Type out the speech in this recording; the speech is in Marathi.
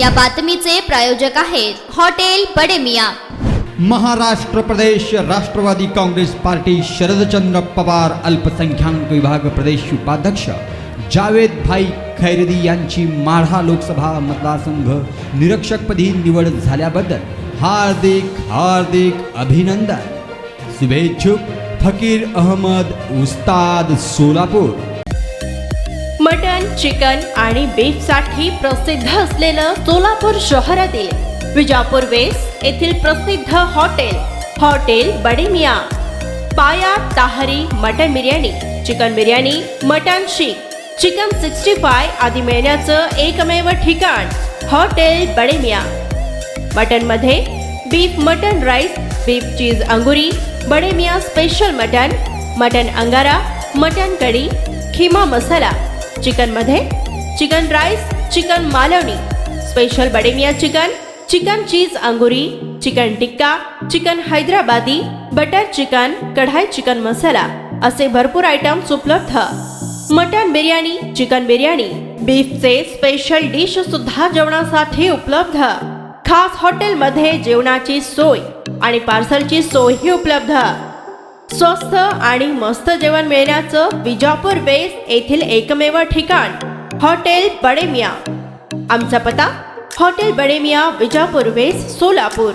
या बातमीचे प्रायोजक आहेत हॉटेल बडे मियां। महाराष्ट्र प्रदेश राष्ट्रवादी काँग्रेस पार्टी शरदचंद्र पवार अल्पसंख्याक विभाग प्रदेश उपाध्यक्ष जावेद भाई खैरदी यांची माढा लोकसभा मतदारसंघ निरीक्षकपदी निवड झाल्याबद्दल हार्दिक हार्दिक अभिनंदन। शुभेच्छुक फकीर अहमद उस्ताद सोलापूर। मटन, चिकन आणि बीफ साठी प्रसिद्ध असलेलं सोलापूर शहरातील विजापूर वेस्ट येथील प्रसिद्ध hotel Bade Miyan. Paya tahari mutton biryani, chicken biryani, mutton seekh, chicken 65 आदी मिळण्याचं एकमेव ठिकाण हॉटेल बडे मियां। मटन मध्ये beef mutton rice, beef cheese angoori, Bade Miyan special mutton, mutton angara, mutton kadhi, keema masala. Chicken मध्ये chicken rice, chicken Malvani, special Bade Miyan chicken, chicken cheese angoori, chicken tikka, chicken Hyderabadi, butter chicken, kadai chicken masala असे भरपूर आयटम्स उपलब्ध। मटन बिर्याणी, चिकन बिर्याणी, बीफचे स्पेशल डिश सुद्धा जेवणासाठी उपलब्ध। खास हॉटेलमध्ये जेवणाची सोय आणि पार्सलची सोयही उपलब्ध। स्वस्त आणि मस्त जेवण मिळण्याचं विजापूर वेस्ट येथील एकमेव ठिकाण हॉटेल बडे मियां। आमचा पत्ता हॉटेल बडे मियां, विजापूर वेस्ट, सोलापूर।